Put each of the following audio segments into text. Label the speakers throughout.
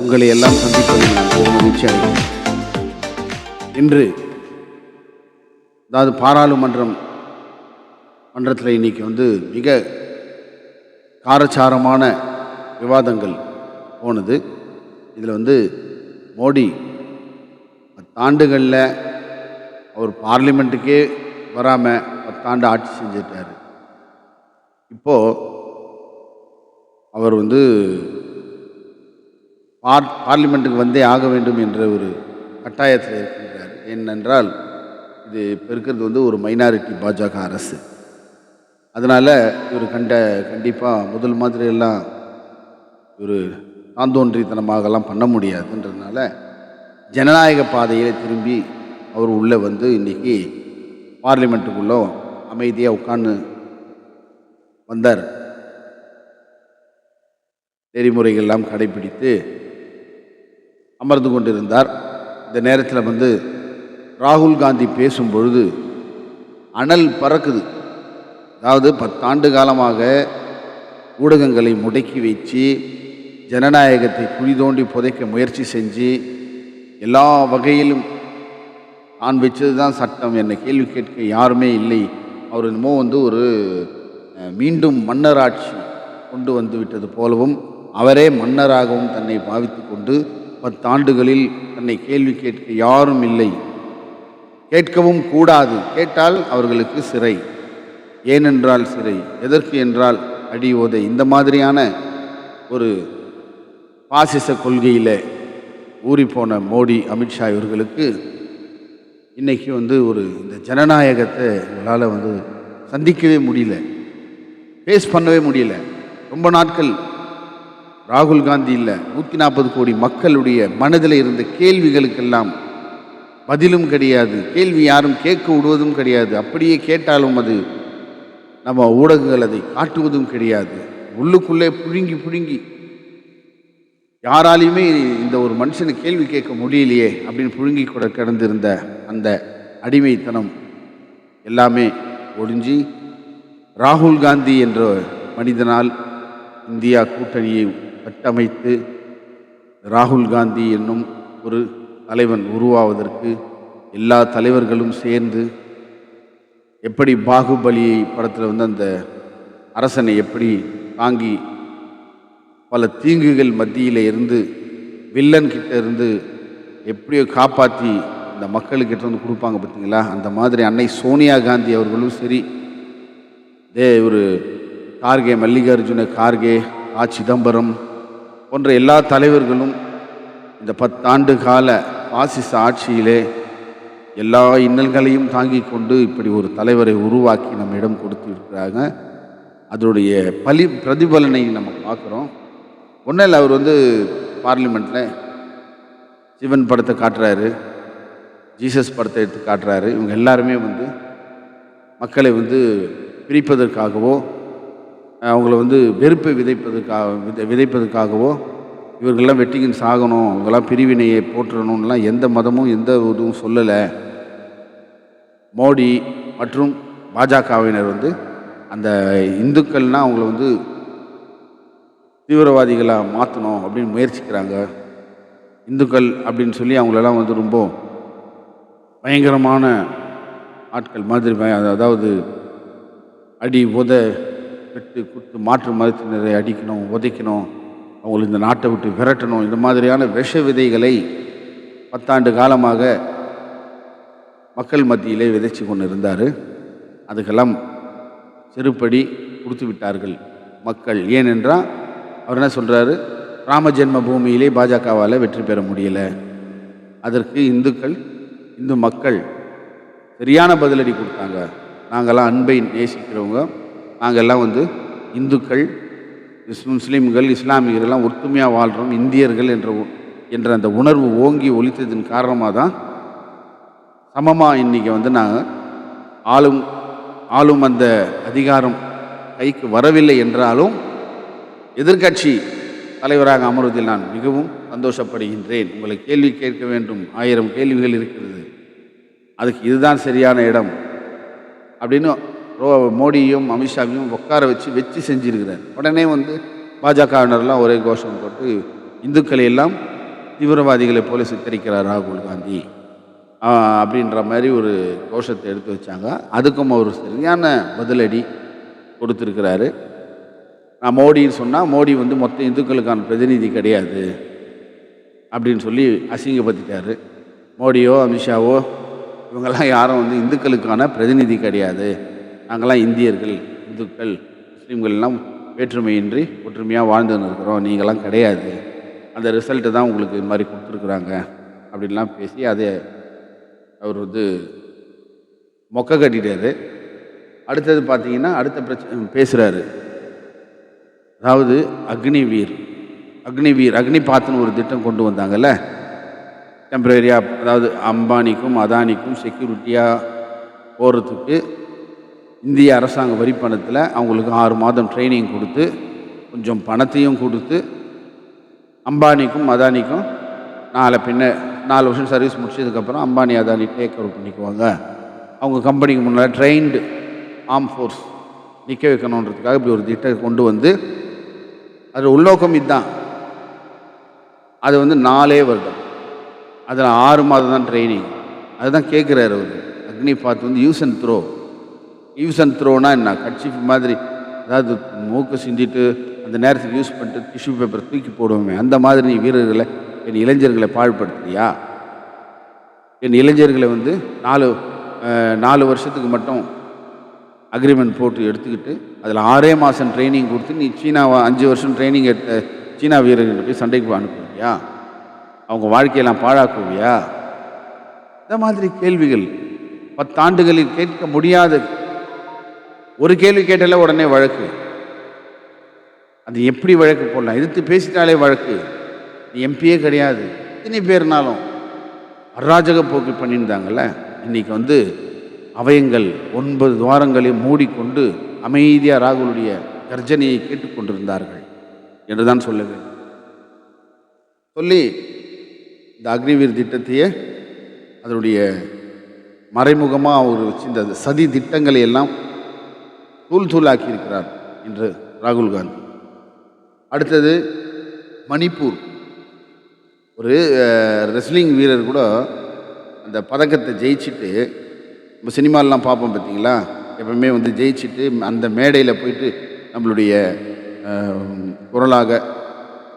Speaker 1: உங்களை எல்லாம் சந்திப்பதில் நான் மகிழ்ச்சி அடைகிறேன். இன்று அதாவது மன்றத்தில் இன்னைக்கு மிக காரச்சாரமான விவாதங்கள் போனது. இதில் மோடி 10 ஆண்டுகளில் அவர் பார்லிமெண்ட்டுக்கே வராமல் 10 ஆண்டு ஆட்சி செஞ்சிட்டார். இப்போது அவர் பார்லிமெண்ட்டுக்கு வந்தே ஆக வேண்டும் என்ற ஒரு கட்டாயத்தில் இருக்கின்றார். ஏனென்றால் இது இப்போ இருக்கிறது ஒரு மைனாரிட்டி பாஜக அரசு. அதனால் இவர் கண்டிப்பாக முதல் மாதிரியெல்லாம் ஒரு தாந்தோன்றித்தனமாகலாம் பண்ண முடியாதுன்றதுனால ஜனநாயக பாதையில் திரும்பி அவர் உள்ளே இன்றைக்கி பார்லிமெண்ட்டுக்குள்ளே அமைதியாக உட்கார்ந்து வந்தார். நெறிமுறைகள்லாம் கடைபிடித்து அமர்ந்து கொண்டிருந்தார். இந்த நேரத்தில் ராகுல் காந்தி பேசும் பொழுது அனல் பறக்குது. அதாவது 10 ஆண்டு காலமாக ஊடகங்களை முடக்கி வச்சு ஜனநாயகத்தை குழி தோண்டி புதைக்க முயற்சி செஞ்சு எல்லா வகையிலும் நான் வச்சது தான் சட்டம், என்னை கேள்வி கேட்க யாருமே இல்லை, அவர் என்னமோ ஒரு மீண்டும் மன்னராட்சி கொண்டு வந்து விட்டது போலவும் அவரே மன்னராகவும் தன்னை பாவித்து கொண்டு 10 ஆண்டுகளில் தன்னை கேள்வி கேட்க யாரும் இல்லை, கேட்கவும் கூடாது, கேட்டால் அவர்களுக்கு சிறை, ஏனென்றால் சிறை, எதற்கு என்றால் அடி ஓதை, இந்த மாதிரியான ஒரு பாசிச கொள்கையில் ஊறிப்போன மோடி அமித்ஷா இவர்களுக்கு இன்றைக்கி இந்த ஜனநாயகத்தை இவங்களால் சந்திக்கவே முடியல, ஃபேஸ் பண்ணவே முடியல. ரொம்ப நாட்கள் ராகுல் காந்தி இல்லை 140 கோடி மக்களுடைய மனதில் இருந்த கேள்விகளுக்கெல்லாம் பதிலும் கிடையாது, கேள்வி யாரும் கேட்க விடுவதும் கிடையாது, அப்படியே கேட்டாலும் அது நம்ம ஊடகங்கள் அதை காட்டுவதும் கிடையாது. உள்ளுக்குள்ளே புழுங்கி யாராலையுமே இந்த ஒரு மனுஷனை கேள்வி கேட்க முடியலையே அப்படின்னு புழுங்கி கூட கிடந்திருந்த அந்த அடிமைத்தனம் எல்லாமே ஒழிஞ்சி ராகுல் காந்தி என்ற மனிதனால் இந்தியா கூட்டணியை கட்டமைத்து ராகுல் காந்தி என்னும் ஒரு தலைவன் உருவாவதற்கு எல்லா தலைவர்களும் சேர்ந்து எப்படி பாகுபலி படத்தில் அந்த அரசனை எப்படி தாங்கி பல தீங்குகள் மத்தியில் இருந்து வில்லன் கிட்ட இருந்து எப்படியோ காப்பாற்றி இந்த மக்களுக்கிட்ட கொடுப்பாங்க பார்த்தீங்களா, அந்த மாதிரி அன்னை சோனியா காந்தி அவர்களும் சரி, ஒரு கார்கே, மல்லிகார்ஜுன கார்கே, சிதம்பரம் போன்ற எல்லா தலைவர்களும் இந்த 10 ஆண்டு கால பாசிச ஆட்சியிலே எல்லா இன்னல்களையும் தாங்கி கொண்டு இப்படி ஒரு தலைவரை உருவாக்கி நம்ம இடம் கொடுத்து இருக்கிறாங்க. அதனுடைய பிரதிபலனை நம்ம பார்க்குறோம். ஒன்றும் இல்லை, அவர் பார்லிமெண்ட்டில் சிவன் படத்தை காட்டுறாரு, ஜீசஸ் படத்தை எடுத்து காட்டுறாரு. இவங்க எல்லாருமே மக்களை பிரிப்பதற்காகவோ அவங்கள வெறுப்பை விதைப்பதற்காகவோ இவர்களெல்லாம் வெட்டிங்கின் சாகணும், அவங்களாம் பிரிவினையை போற்றணும்லாம் எந்த மதமும் எந்த இதுவும் சொல்லலை. மோடி மற்றும் பாஜகவினர் அந்த இந்துக்கள்னால் அவங்கள தீவிரவாதிகளாக மாற்றணும் அப்படின்னு முயற்சிக்கிறாங்க. இந்துக்கள் அப்படின்னு சொல்லி அவங்களெல்லாம் ரொம்ப பயங்கரமான ஆட்கள் மாதிரி, அதாவது அடி உத வெட்டு குத்து மாற்று மதத்தினரை அடிக்கணும், உதைக்கணும், அவங்களை இந்த நாட்டை விட்டு விரட்டணும், இந்த மாதிரியான விஷ விதைகளை 10 ஆண்டு காலமாக மக்கள் மத்தியிலே விதைச்சு கொண்டு இருந்தார். அதுக்கெல்லாம் செருப்படி கொடுத்து விட்டார்கள் மக்கள். ஏனென்றால் அவர் என்ன சொல்கிறாரு, ராம ஜென்ம பூமியிலே பாஜகவால் வெற்றி பெற முடியலை, அதற்கு இந்து மக்கள் சரியான பதிலடி கொடுத்தாங்க. நாங்கள்லாம் அன்பை நேசிக்கிறவங்க, நாங்கள்லாம் இந்துக்கள், முஸ்லீம்கள், இஸ்லாமியர்கள்லாம் ஒற்றுமையாக வாழ்கிறோம், இந்தியர்கள் என்ற அந்த உணர்வு ஓங்கி ஒலித்ததின் காரணமாக தான் சமமாக இன்றைக்கி நாங்கள் ஆளும் அந்த அதிகாரம் கைக்கு வரவில்லை என்றாலும் எதிர்க்கட்சி தலைவராக அமர்வதில் நான் மிகவும் சந்தோஷப்படுகின்றேன். உங்களை கேள்வி கேட்க வேண்டும், 1000 கேள்விகள் இருக்கிறது, அதுக்கு இதுதான் சரியான இடம் அப்படின்னு மோடியும் அமித்ஷாவையும் உட்கார வச்சு செஞ்சுருக்கிறார். உடனே பாஜகவினர்லாம் ஒரே கோஷம் போட்டு இந்துக்களை எல்லாம் தீவிரவாதிகளை போல சித்தரிக்கிறார் ராகுல் காந்தி அப்படின்ற மாதிரி ஒரு கோஷத்தை எடுத்து வச்சாங்க. அதுக்கும் அவர் சரியான பதிலடி கொடுத்துருக்கிறாரு. நான் மோடின்னு சொன்னால் மோடி வந்து மொத்த இந்துக்களுக்கான பிரதிநிதி கிடையாது அப்படின்னு சொல்லி அசிங்கப்படுத்திட்டார். மோடியோ அமித்ஷாவோ இவங்கெல்லாம் யாரும் வந்து இந்துக்களுக்கான பிரதிநிதி கிடையாது, நாங்கள்லாம் இந்தியர்கள், இந்துக்கள் முஸ்லீம்கள் எல்லாம் வேற்றுமையின்றி ஒற்றுமையாக வாழ்ந்துன்னு இருக்கிறோம், நீங்களாம் கிடையாது, அந்த ரிசல்ட்டு தான் உங்களுக்கு இது மாதிரி கொடுத்துருக்குறாங்க அப்படின்லாம் பேசி அதை அவர் வந்து மொக்க கட்டிட்டார். அடுத்தது பார்த்தீங்கன்னா அடுத்த பிரச்சனை பேசுகிறாரு. அதாவது அக்னிபாத்னு ஒரு திட்டம் கொண்டு வந்தாங்கல்ல டெம்பரரியாக, அதாவது அம்பானிக்கும் அதானிக்கும் செக்யூரிட்டியாக போகிறதுக்கு இந்திய அரசாங்க வரி பணத்தில் அவங்களுக்கு 6 மாதம் ட்ரைனிங் கொடுத்து கொஞ்சம் பணத்தையும் கொடுத்து அம்பானிக்கும் அதானிக்கும் 4 வருஷம் சர்வீஸ் முடிச்சதுக்கப்புறம் அம்பானி அதானி டேக் ஓவர் பண்ணிக்குவாங்க, அவங்க கம்பெனிக்கு முன்னால் ட்ரெயின்டு ஆர்ம் ஃபோர்ஸ் நிற்க வைக்கணுன்றதுக்காக இப்படி ஒரு திட்டம் கொண்டு வந்து அது உள்நோக்கம் இதுதான். அது வந்து 4 வருடம், அதில் 6 மாதம் தான் ட்ரைனிங். அதுதான் கேட்குறாரு அவர். அக்னிபாத் வந்து யூஸ் அண்ட் த்ரோனா என்ன, கட்சி மாதிரி, அதாவது மூக்கு சிந்திட்டு அந்த நேரத்துக்கு யூஸ் பண்ணிட்டு டிஷ்யூ பேப்பர் தூக்கி போடுவோமே, அந்த மாதிரி நீ வீரர்களை என் இளைஞர்களை பாழ்படுத்துறியா? என் இளைஞர்களை வந்து 4 வருஷத்துக்கு மட்டும் அக்ரிமெண்ட் போட்டு எடுத்துக்கிட்டு அதில் 6 மாதம் ட்ரைனிங் கொடுத்து நீ சீனாவை 5 வருஷம் ட்ரைனிங் எடுத்த சீனா வீரர்கிட்ட போய் சண்டைக்கு அனுப்புவியா? அவங்க வாழ்க்கையெல்லாம் பாழாக்குவியா? இந்த மாதிரி கேள்விகள் 10 ஆண்டுகளில் கேட்க முடியாத ஒரு கேள்வி கேட்டாலே உடனே வழக்கு. அது எப்படி வழக்கு போடலாம்? எதிர்த்து பேசிட்டாலே வழக்கு. நீ எம்பியே கிடையாது, இத்தனை பேர்னாலும் அராஜக போக்கு பண்ணியிருந்தாங்கல்ல. இன்றைக்கி வந்து அவயங்கள் 9 துவாரங்களையும் மூடிக்கொண்டு அமைதியாக ராகுலுடைய கர்ஜனையை கேட்டுக்கொண்டிருந்தார்கள் என்று தான் சொல்ல வேண்டும். சொல்லி இந்த அக்னிவீர் திட்டத்தையே அதனுடைய மறைமுகமாக அவர் வச்சிருந்த சதி திட்டங்களை எல்லாம் தூளாக்கி இருக்கிறார் என்று ராகுல் காந்தி. அடுத்தது மணிப்பூர். ஒரு ரெஸ்லிங் வீரர் கூட அந்த பதக்கத்தை ஜெயிச்சுட்டு, நம்ம சினிமாலெலாம் பார்ப்போம் பார்த்தீங்களா, எப்பவுமே வந்து ஜெயிச்சுட்டு அந்த மேடையில் போயிட்டு நம்மளுடைய குரலாக,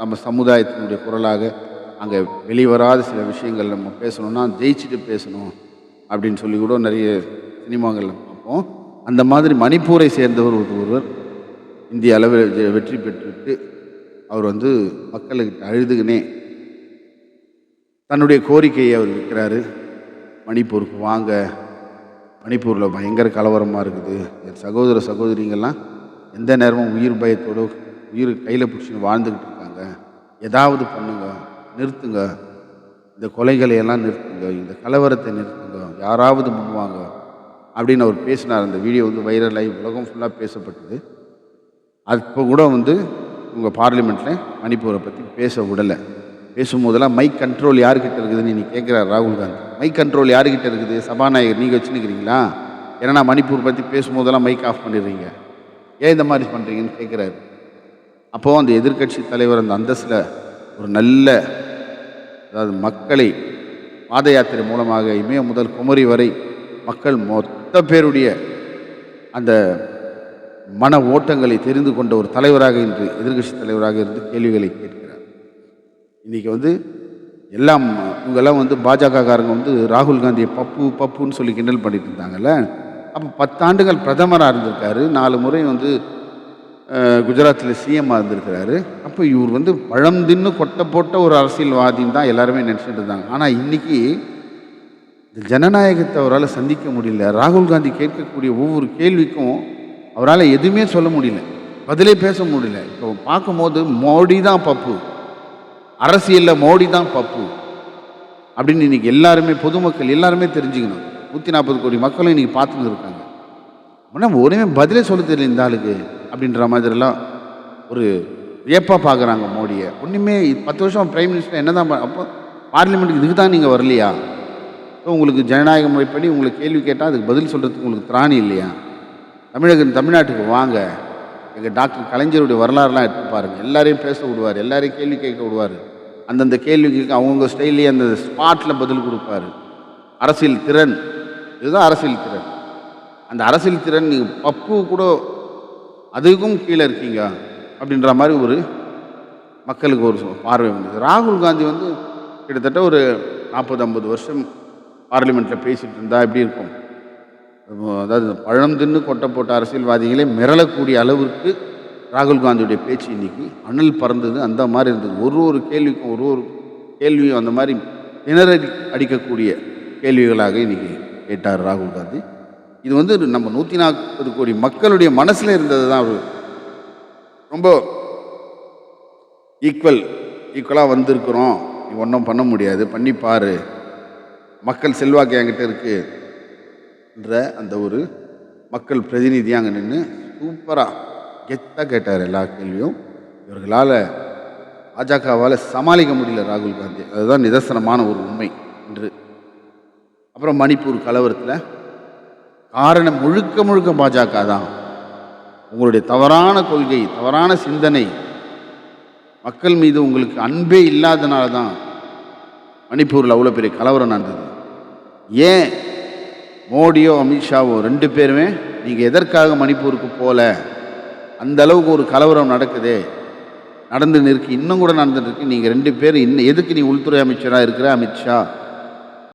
Speaker 1: நம்ம சமுதாயத்தினுடைய குரலாக அங்கே வெளிவராத சில விஷயங்கள் நம்ம பேசணும்னா ஜெயிச்சுட்டு பேசணும் அப்படின்னு சொல்லி கூட நிறைய சினிமாக்களில் பார்ப்போம். அந்த மாதிரி மணிப்பூரை சேர்ந்தவர் ஒருவர் இந்திய அளவில் வெற்றி பெற்றுவிட்டு அவர் வந்து மக்களுக்கு அழுதுகினே தன்னுடைய கோரிக்கையை அவர் வைக்கிறாரு. மணிப்பூருக்கு வாங்க, மணிப்பூரில் பயங்கர கலவரமாக இருக்குது, என் சகோதர சகோதரிங்கள்லாம் எந்த நேரமும் உயிர் பயத்தோடு உயிர் கையில் பிடிச்சின்னு வாழ்ந்துக்கிட்டு இருக்காங்க, ஏதாவது பண்ணுங்க, நிறுத்துங்க, இந்த கொலைகளை எல்லாம் நிறுத்துங்க, இந்த கலவரத்தை நிறுத்துங்க, யாராவது முன்வாங்க அப்படின்னு அவர் பேசினார். அந்த வீடியோ வந்து வைரலாகி உலகம் ஃபுல்லாக பேசப்பட்டது. அப்போ கூட வந்து உங்கள் பார்லிமெண்ட்டில் மணிப்பூரை பற்றி பேச விடலை. பேசும்போதெல்லாம் மைக் கண்ட்ரோல் யார்கிட்ட இருக்குதுன்னு நீ கேட்குறாரு ராகுல் காந்தி. மைக் கண்ட்ரோல் யார்கிட்ட இருக்குது? சபாநாயகர் நீங்கள் வச்சுன்னுக்கிறீங்களா? ஏன்னா மணிப்பூர் பற்றி பேசும்போதெல்லாம் மைக் ஆஃப் பண்ணிடுறீங்க, ஏன் இந்த மாதிரி பண்ணுறீங்கன்னு கேட்குறாரு. அப்போது அந்த எதிர்க்கட்சி தலைவர் அந்த அந்தஸ்தில் ஒரு நல்ல, அதாவது மக்களை பாத யாத்திரை மூலமாக இமய முதல் குமரி வரை மக்கள் மொத்த பேருடைய அந்த மன ஓட்டங்களை தெரிந்து கொண்ட ஒரு தலைவராக இன்று எதிர்க்கட்சி தலைவராக இருந்து கேள்விகளை கேட்கிறார். இன்றைக்கி வந்து எல்லாம் இவங்கெல்லாம் வந்து பாஜகக்காரங்க வந்து ராகுல் காந்தியை பப்புன்னு சொல்லி கிண்டல் பண்ணிட்டு இருந்தாங்கல்ல. அப்போ 10 ஆண்டுகள் பிரதமராக இருந்திருக்காரு, 4 முறை வந்து குஜராத்தில் சிஎம்மாக இருந்திருக்கிறாரு. அப்போ இவர் வந்து பழம் தின்னு கொட்டை போட்ட ஒரு அரசியல்வாதின்னு தான் எல்லாருமே நினச்சிட்டு இருந்தாங்க. ஆனால் இன்றைக்கி இந்த ஜனநாயகத்தை அவரால் சந்திக்க முடியல. ராகுல் காந்தி கேட்கக்கூடிய ஒவ்வொரு கேள்விக்கும் அவரால் எதுவுமே சொல்ல முடியல, பதிலே பேச முடியல. இப்போ பார்க்கும்போது மோடி தான் பப்பு, அரசியலில் மோடி தான் பப்பு அப்படின்னு இன்றைக்கி எல்லாருமே, பொதுமக்கள் எல்லாருமே தெரிஞ்சுக்கணும். 140 கோடி மக்களும் இன்றைக்கி பார்த்துன்னு இருக்காங்க. ஆனால் ஒருமே பதிலே சொல்ல தெரியல இந்த ஆளுக்கு அப்படின்ற மாதிரிலாம் ஒரு வியப்பாக பார்க்குறாங்க மோடியை. ஒன்றுமே 10 வருஷம் பிரைம் மினிஸ்டர் என்ன தான், அப்போ பார்லிமெண்ட்டுக்கு இதுக்கு தான் நீங்கள் வரலையா? உங்களுக்கு ஜனநாயக முறைப்படி உங்களுக்கு கேள்வி கேட்டால் அதுக்கு பதில் சொல்கிறதுக்கு உங்களுக்கு திராணி இல்லையா? தமிழ்நாட்டுக்கு வாங்க, எங்கள் டாக்டர் கலைஞருடைய வரலாறுலாம் எடுத்து பாருங்கள், எல்லாரையும் பேச விடுவார், எல்லாரையும் கேள்வி கேட்க விடுவார். அந்தந்த கேள்விக்கு அவங்கவுங்க ஸ்டைல்லையே அந்த ஸ்பாட்டில் பதில் கொடுப்பாரு. அரசியல் திறன், இதுதான் அரசியல் திறன். அந்த அரசியல் திறன் நீங்கள் பப்பு கூட அதுக்கும் கீழே இருக்கீங்க அப்படின்ற மாதிரி ஒரு மக்களுக்கு ஒரு பார்வை வந்தது. ராகுல் காந்தி வந்து கிட்டத்தட்ட ஒரு 40-50 வருஷம் பார்லிமெண்ட்டில் பேசிகிட்டு இருந்தால் எப்படி இருக்கும்? அதாவது பழம் தின்னு கொட்டை போட்ட அரசியல்வாதிகளே மிரளக்கூடிய அளவிற்கு ராகுல் காந்தியுடைய பேச்சு இன்னைக்கு அனல் பறந்தது. அந்த மாதிரி இருந்தது. ஒரு கேள்விக்கும் ஒரு கேள்வியும் அந்த மாதிரி திணறி அடிக்கக்கூடிய கேள்விகளாக இன்னைக்கு கேட்டார் ராகுல் காந்தி. இது வந்து நம்ம 140 கோடி மக்களுடைய மனசில் இருந்தது தான். அவர் ரொம்ப ஈக்குவலாக வந்திருக்கிறோம், நீ ஒன்றும் பண்ண முடியாது, பண்ணிப்பார், மக்கள் செல்வாக்கு என்கிட்ட இருக்கு என்ற அந்த ஒரு மக்கள் பிரதிநிதியாக அங்கே நின்று சூப்பராக கெத்தாக கேட்டார் எல்லா கேள்வியும். இவர்களால் பாஜகவால் சமாளிக்க முடியல ராகுல் காந்தி. அதுதான் நிதர்சனமான ஒரு உண்மை என்று. அப்புறம் மணிப்பூர் கலவரத்தில் காரணம் முழுக்க பாஜக தான். உங்களுடைய தவறான கொள்கை, தவறான சிந்தனை, மக்கள் மீது உங்களுக்கு அன்பே இல்லாதனால தான் மணிப்பூரில் அவ்வளோ பெரிய கலவரம் நடந்தது. ஏன் மோடியோ அமித்ஷாவோ 2 பேருமே நீங்கள் எதற்காக மணிப்பூருக்கு போகல? அந்த அளவுக்கு ஒரு கலவரம் நடக்குதே, நடந்து இருக்கு, இன்னும் கூட நடந்துட்டு இருக்கு. நீங்கள் 2 பேரும் இன்னும் எதுக்கு நீ உள்துறை அமைச்சராக இருக்கிற அமித்ஷா